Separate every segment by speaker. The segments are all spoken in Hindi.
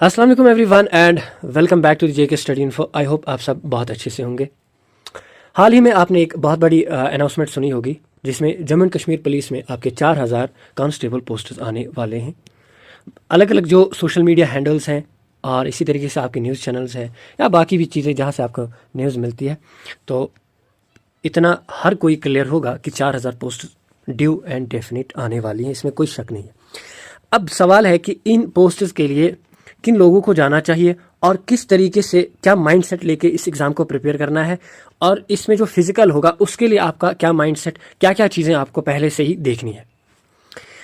Speaker 1: अस्सलाम वालेकुम everyone and welcome back to the JK study info. I hope आप सब बहुत अच्छे से होंगे। हाल ही में आपने एक बहुत बड़ी अनाउंसमेंट सुनी होगी जिसमें जम्मू एंड कश्मीर पुलिस में आपके 4000 कांस्टेबल पोस्ट्स आने वाले हैं। अलग अलग जो सोशल मीडिया हैंडल्स हैं और इसी तरीके से आपके न्यूज़ चैनल्स हैं या बाकी भी चीज़ें जहाँ से आपको न्यूज़ मिलती है, तो इतना हर कोई क्लियर होगा कि 4000 पोस्ट ड्यू एंड डेफिनेट आने वाली हैं, इसमें कोई शक नहीं है। अब सवाल है कि इन पोस्ट्स के लिए किन लोगों को जाना चाहिए और किस तरीके से क्या माइंडसेट लेके इस एग्ज़ाम को प्रिपेयर करना है, और इसमें जो फिजिकल होगा उसके लिए आपका क्या माइंडसेट, क्या क्या चीज़ें आपको पहले से ही देखनी है।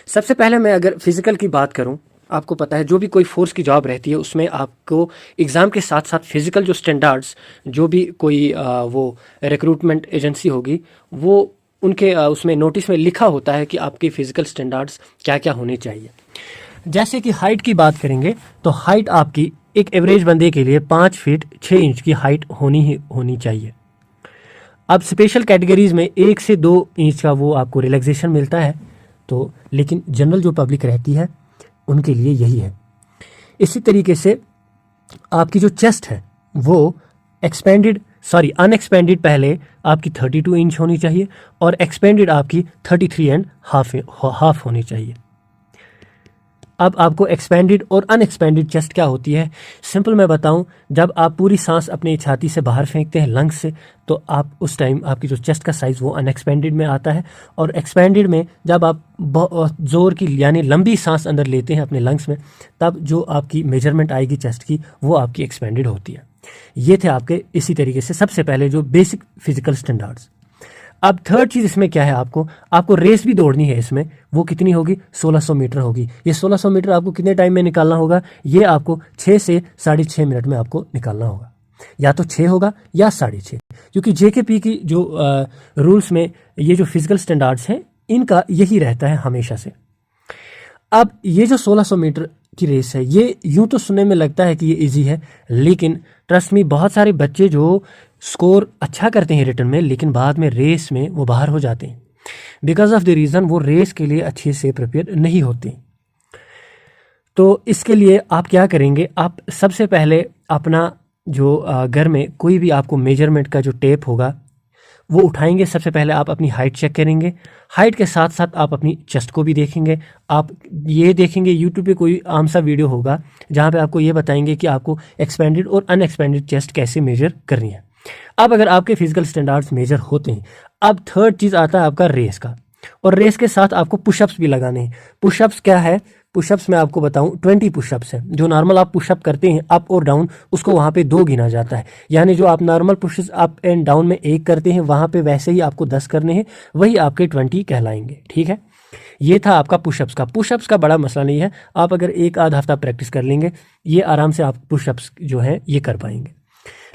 Speaker 1: सबसे पहले मैं अगर फिजिकल की बात करूं, आपको पता है जो भी कोई फोर्स की जॉब रहती है उसमें आपको एग्ज़ाम के साथ साथ फिजिकल जो स्टैंडर्ड्स, जो भी कोई वो रिक्रूटमेंट एजेंसी होगी वो उनके उसमें नोटिस में लिखा होता है कि आपके फिजिकल स्टैंडर्ड्स क्या क्या होने चाहिए। जैसे कि हाइट की बात करेंगे तो हाइट आपकी एक एवरेज बंदे के लिए 5 फीट 6 इंच की हाइट होनी ही होनी चाहिए। अब स्पेशल कैटेगरीज में 1 से 2 इंच का वो आपको रिलैक्सेशन मिलता है, तो लेकिन जनरल जो पब्लिक रहती है उनके लिए यही है। इसी तरीके से आपकी जो चेस्ट है वो अनएक्सपेंडेड पहले आपकी 32 इंच होनी चाहिए और एक्सपेंडेड आपकी 33 एंड हाफ होनी चाहिए। अब आपको एक्सपेंडेड और अनएक्सपेंडेड चेस्ट क्या होती है, सिंपल मैं बताऊं, जब आप पूरी सांस अपनी छाती से बाहर फेंकते हैं लंग्स से, तो आप उस टाइम आपकी जो चेस्ट का साइज़ वो अनएक्सपेंडेड में आता है, और एक्सपेंडेड में जब आप जोर की यानी लंबी सांस अंदर लेते हैं अपने लंग्स में, तब जो आपकी मेजरमेंट आएगी चेस्ट की वो आपकी एक्सपेंडेड होती है। ये थे आपके इसी तरीके से सबसे पहले जो बेसिक फिजिकल स्टैंडर्ड्स। अब थर्ड चीज़ इसमें क्या है, आपको रेस भी दौड़नी है। इसमें वो कितनी होगी, 1600 मीटर होगी। ये 1600 मीटर आपको कितने टाइम में निकालना होगा, ये आपको 6 से 6.5 मिनट में आपको निकालना होगा। या तो 6 होगा या 6.5, क्योंकि जेकेपी की जो रूल्स में ये जो फिजिकल स्टैंडर्ड्स हैं इनका यही रहता है हमेशा से। अब ये जो 1600 मीटर की रेस है, ये यूं तो सुनने में लगता है कि ये इजी है, लेकिन ट्रस्ट मी, बहुत सारे बच्चे जो स्कोर अच्छा करते हैं रिटर्न में लेकिन बाद में रेस में वो बाहर हो जाते हैं बिकॉज ऑफ द रीज़न वो रेस के लिए अच्छे से प्रिपेयर नहीं होते। तो इसके लिए आप क्या करेंगे, आप सबसे पहले अपना जो घर में कोई भी आपको मेजरमेंट का जो टेप होगा वो उठाएंगे। सबसे पहले आप अपनी हाइट चेक करेंगे, हाइट के साथ साथ आप अपनी चेस्ट को भी देखेंगे। आप ये देखेंगे यूट्यूब पे कोई आम सा वीडियो होगा जहाँ पे आपको ये बताएंगे कि आपको एक्सपेंडेड और अनएक्सपेंडेड चेस्ट कैसे मेजर करनी है। अब अगर आपके फिजिकल स्टैंडर्ड्स मेजर होते हैं, अब थर्ड चीज़ आता है आपका रेस का, और रेस के साथ आपको पुशअप्स भी लगाने हैं। पुशअप्स क्या है, पुशअप्स में आपको बताऊं 20 पुशअप्स है। जो नॉर्मल आप पुशअप करते हैं अप और डाउन, उसको वहाँ पे 2 गिना जाता है। यानी जो आप normal pushups up and down में 1 करते हैं, वहाँ पे वैसे ही आपको 10 करने हैं, वही आपके 20 कहलाएंगे। ठीक है, ये था आपका पुशअप्स का। पुशअप्स का बड़ा मसला नहीं है, आप अगर 1 आध हफ्ता प्रैक्टिस कर लेंगे ये आराम से आप पुशअप्स जो है ये कर पाएंगे।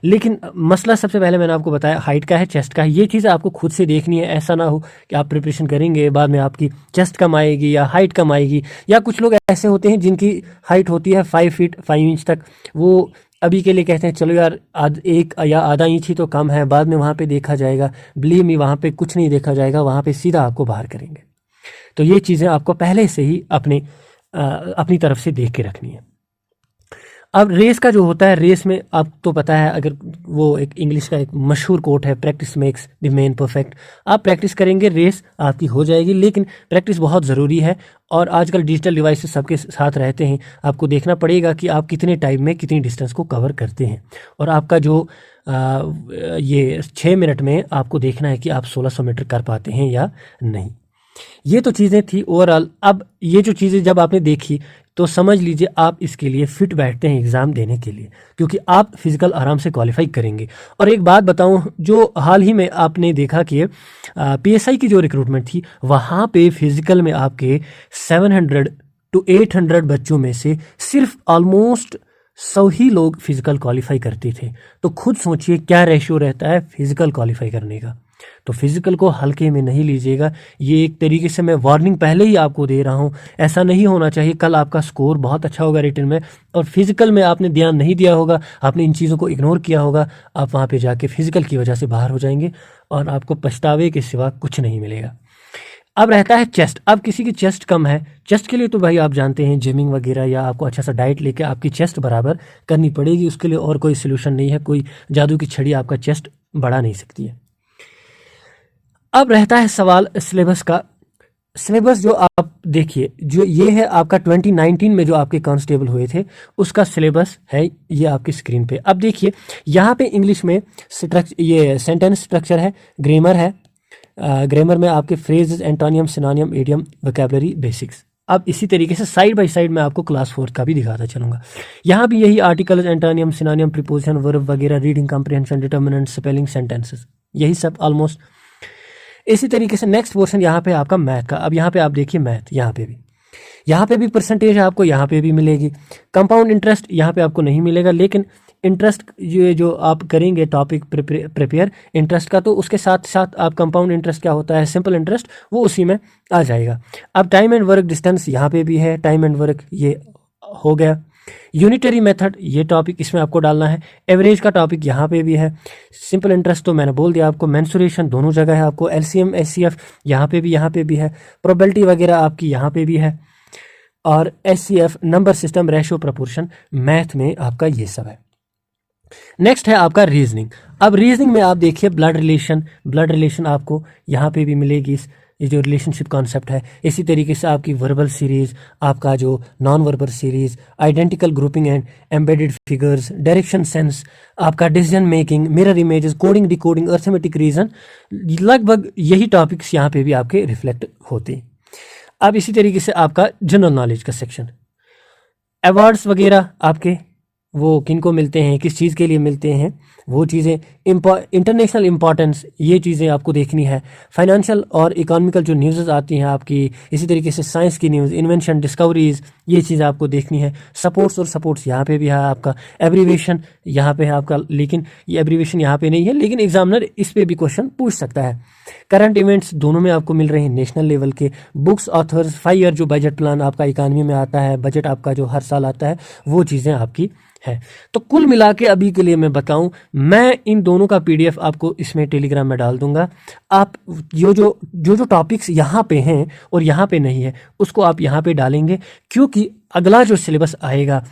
Speaker 1: लेकिन मसला सबसे पहले मैंने आपको बताया हाइट का है, चेस्ट का है। ये चीज़ आपको खुद से देखनी है। ऐसा ना हो कि आप प्रिपरेशन करेंगे बाद में आपकी चेस्ट कम आएगी या हाइट कम आएगी। या कुछ लोग ऐसे होते हैं जिनकी हाइट होती है 5 फीट 5 इंच तक, वो अभी के लिए कहते हैं चलो यार 1 या आधा इंच ही तो कम है, बाद में वहाँ पे देखा जाएगा। बिलीव मी, वहाँ पे कुछ नहीं देखा जाएगा, वहाँ पे सीधा आपको बाहर करेंगे। तो ये चीज़ें आपको पहले से ही अपनी तरफ से देख के रखनी है। अब रेस का जो होता है, रेस में आप तो पता है, अगर वो एक इंग्लिश का एक मशहूर कोट है, practice makes the man perfect. आप प्रैक्टिस करेंगे रेस आपकी हो जाएगी, लेकिन प्रैक्टिस बहुत ज़रूरी है। और आजकल डिजिटल डिवाइसेस सबके साथ रहते हैं, आपको देखना पड़ेगा कि आप कितने टाइम में कितनी डिस्टेंस को कवर करते हैं, और आपका जो ये 6 मिनट में आपको देखना है कि आप 1600 मीटर कर पाते हैं या नहीं। ये तो चीज़ें थी ओवरऑल। अब ये जो चीज़ें जब आपने देखी तो समझ लीजिए आप इसके लिए फिट बैठते हैं एग्ज़ाम देने के लिए, क्योंकि आप फिजिकल आराम से क्वालिफाई करेंगे। और एक बात बताऊं, जो हाल ही में आपने देखा कि पीएसआई की जो रिक्रूटमेंट थी, वहाँ पे फिजिकल में आपके 700 to 800 बच्चों में से सिर्फ ऑलमोस्ट 100 ही लोग फिजिकल क्वालिफाई करते थे। तो खुद सोचिए क्या रेशियो रहता है फिजिकल क्वालिफाई करने का। तो फिजिकल को हल्के में नहीं लीजिएगा। ये एक तरीके से मैं वार्निंग पहले ही आपको दे रहा हूँ, ऐसा नहीं होना चाहिए कल आपका स्कोर बहुत अच्छा होगा रिटर्न में और फिजिकल में आपने ध्यान नहीं दिया होगा, आपने इन चीज़ों को इग्नोर किया होगा, आप वहाँ पे जाके फिजिकल की वजह से बाहर हो जाएंगे और आपको पछतावे के सिवा कुछ नहीं मिलेगा। अब रहता है चेस्ट। अब किसी की चेस्ट कम है, चेस्ट के लिए तो भाई आप जानते हैं जिमिंग वगैरह या आपको अच्छा सा डाइट लेके आपकी चेस्ट बराबर करनी पड़ेगी, उसके लिए और कोई सोल्यूशन नहीं है, कोई जादू की छड़ी आपका चेस्ट बढ़ा नहीं सकती है। अब रहता है सवाल सिलेबस का। सिलेबस जो आप देखिए, जो ये है आपका 2019 में जो आपके कांस्टेबल हुए थे उसका सिलेबस है ये आपकी स्क्रीन पे। अब देखिए यहाँ पे इंग्लिश में ये सेंटेंस स्ट्रक्चर है, ग्रामर है, ग्रामर में आपके phrases, antonym, सिनोनियम, idiom, vocabulary, basics. अब इसी तरीके से साइड बाय साइड मैं आपको क्लास 4 का भी दिखाता चलूंगा। यहाँ भी यही articles, antonym, synonym, preposition, verb वगैरह, reading comprehension, determinant, spelling, sentences, यही सब ऑलमोस्ट। इसी तरीके से नेक्स्ट पोर्शन यहाँ पे आपका मैथ का। अब यहाँ पे आप देखिए मैथ, यहाँ पे भी परसेंटेज आपको यहाँ पे भी मिलेगी। कंपाउंड इंटरेस्ट यहाँ पे आपको नहीं मिलेगा, लेकिन इंटरेस्ट ये जो आप करेंगे टॉपिक प्रिपेयर इंटरेस्ट का, तो उसके साथ साथ आप कंपाउंड इंटरेस्ट क्या होता है, सिंपल इंटरेस्ट, वो उसी में आ जाएगा। अब टाइम एंड वर्क डिस्टेंस यहाँ पे भी है, टाइम एंड वर्क ये हो गया। यूनिटरी मेथड ये टॉपिक इसमें आपको डालना है। एवरेज का टॉपिक यहाँ पे भी है। सिंपल इंटरेस्ट तो मैंने बोल दिया आपको। मेंसुरेशन दोनों जगह है आपको। एलसीएम, एचसीएफ यहाँ पे भी है। प्रोबेबिलिटी वगैरह आपकी यहाँ पे भी है। और HCF, number system, ratio, proportion, math में आपका ये सब है। नेक्स्ट है आपका रीजनिंग। अब रीजनिंग में आप देखिए ब्लड रिलेशन आपको यहाँ पे भी मिलेगी, ये जो रिलेशनशिप कॉन्सेप्ट है। इसी तरीके से आपकी वर्बल सीरीज, आपका जो non verbal series, identical grouping and embedded figures, direction sense, आपका decision making, mirror images, coding decoding, arithmetic reason, लगभग यही टॉपिक्स यहाँ पे भी आपके रिफ्लेक्ट होते हैं। अब इसी तरीके से आपका जनरल नॉलेज का सेक्शन, अवार्ड्स वगैरह आपके वो किन को मिलते हैं, किस चीज़ के लिए मिलते हैं, वो चीज़ें, इंटरनेशनल इंपॉर्टेंस, ये चीज़ें आपको देखनी है। फाइनेंशियल और इकोनॉमिकल जो न्यूज़ आती हैं आपकी, इसी तरीके से साइंस की न्यूज़, इन्वेंशन, डिस्कवरीज, ये चीज़ें आपको देखनी है। सपोर्ट्स यहाँ पे भी है आपका। एब्रीवेशन यहाँ पे है आपका, लेकिन ये एब्रीवेशन यहाँ पे नहीं है, लेकिन एग्जामिनर इस पे भी क्वेश्चन पूछ सकता है। करंट इवेंट्स दोनों में आपको मिल रहे हैं, नेशनल लेवल के। बुक्स, ऑथर्स, 5 ईयर जो बजट प्लान आपका इकानमी में आता है, बजट आपका जो हर साल आता है, वो चीज़ें आपकी है। तो कुल मिला के अभी के लिए मैं बताऊं, मैं इन दोनों का पीडीएफ आपको इसमें टेलीग्राम में डाल दूंगा। आप जो टॉपिक्स यहाँ पे हैं और यहाँ पे नहीं है, उसको आप यहाँ पे डालेंगे, क्योंकि अगला जो सिलेबस आएगा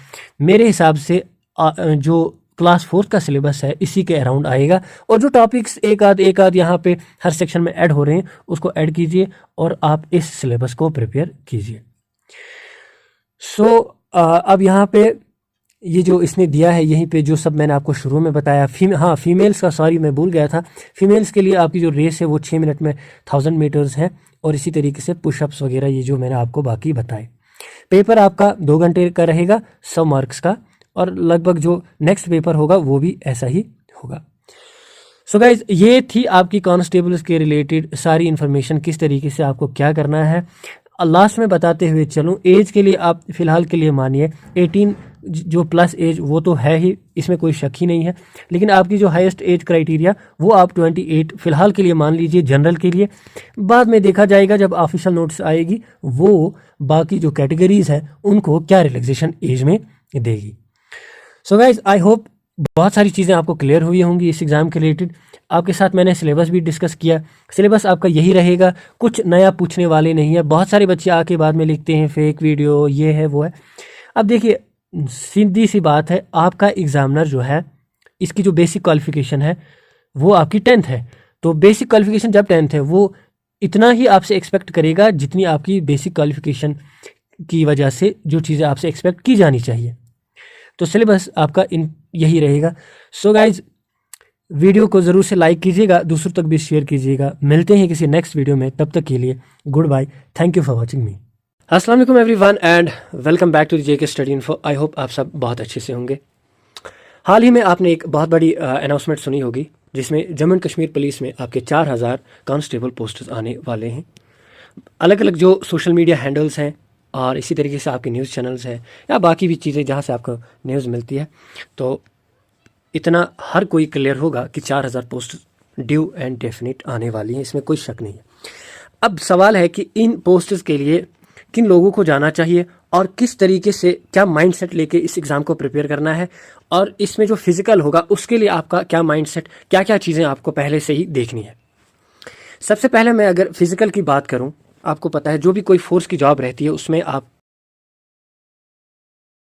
Speaker 1: मेरे हिसाब से जो क्लास 4 का सिलेबस है इसी के अराउंड आएगा। और जो टॉपिक्स एक आध यहाँ पे हर सेक्शन में ऐड हो रहे हैं, उसको ऐड कीजिए और आप इस सिलेबस को प्रिपेयर कीजिए। अब यहाँ पे ये जो इसने दिया है, यहीं पे जो सब मैंने आपको शुरू में बताया। फीमेल्स का, सॉरी मैं भूल गया था, फीमेल्स के लिए आपकी जो रेस है वो 6 मिनट में 1000 मीटर्स है। और इसी तरीके से पुशअप्स वगैरह, ये जो मैंने आपको बाकी बताए। पेपर आपका 2 घंटे का रहेगा, 100 मार्क्स का, और लगभग जो नेक्स्ट पेपर होगा वो भी ऐसा ही होगा। सो गाइज, ये थी आपकी कांस्टेबल्स के रिलेटेड सारी इन्फॉर्मेशन, किस तरीके से आपको क्या करना है। लास्ट में बताते हुए चलूँ, एज के लिए आप फिलहाल के लिए मानिए 18 जो प्लस एज वो तो है ही, इसमें कोई शक ही नहीं है। लेकिन आपकी जो हाईएस्ट एज क्राइटेरिया वो आप 28 फिलहाल के लिए मान लीजिए जनरल के लिए। बाद में देखा जाएगा जब ऑफिशियल नोटिस आएगी, वो बाकी जो कैटेगरीज है उनको क्या रिलैक्सेशन एज में देगी। सो गाइज, आई होप बहुत सारी चीज़ें आपको क्लियर हुई होंगी इस एग्ज़ाम के रिलेटेड। आपके साथ मैंने सिलेबस भी डिस्कस किया। सिलेबस आपका यही रहेगा, कुछ नया पूछने वाले नहीं है। बहुत सारे बच्चे आके बाद में लिखते हैं फेक वीडियो, ये है वो है। अब देखिए, सीधी सी बात है, आपका एग्जामिनर जो है इसकी जो बेसिक क्वालिफिकेशन है वो आपकी 10th है। तो बेसिक क्वालिफिकेशन जब 10th है, वो इतना ही आपसे एक्सपेक्ट करेगा जितनी आपकी बेसिक क्वालिफिकेशन की वजह से जो चीज़ें आपसे एक्सपेक्ट की जानी चाहिए। तो सिलेबस आपका यही रहेगा। सो गाइज, वीडियो को ज़रूर से लाइक कीजिएगा, दूसरों तक भी शेयर कीजिएगा। मिलते हैं किसी नेक्स्ट वीडियो में, तब तक के लिए goodbye. Thank you for watching me. अस्सलाम वालेकुम everyone and welcome back to the JK study info. I hope आप सब बहुत अच्छे से होंगे। हाल ही में आपने एक बहुत बड़ी अनाउंसमेंट सुनी होगी, जिसमें जम्मू एंड कश्मीर पुलिस में आपके 4000 कांस्टेबल पोस्ट्स आने वाले हैं। अलग अलग जो सोशल मीडिया हैंडल्स हैं और इसी तरीके से आपके न्यूज़ चैनल्स हैं या बाकी भी चीज़ें जहाँ से आपको न्यूज़ मिलती है, तो इतना हर कोई क्लियर होगा कि 4000 पोस्ट ड्यू एंड डेफिनेट आने वाली हैं, इसमें कोई शक नहीं है। अब सवाल है कि इन पोस्ट्स के लिए किन लोगों को जाना चाहिए और किस तरीके से, क्या माइंडसेट लेके इस एग्ज़ाम को प्रिपेयर करना है, और इसमें जो फिजिकल होगा उसके लिए आपका क्या माइंडसेट, क्या क्या चीज़ें आपको पहले से ही देखनी है। सबसे पहले मैं अगर फिजिकल की बात करूं, आपको पता है जो भी कोई फोर्स की जॉब रहती है उसमें आप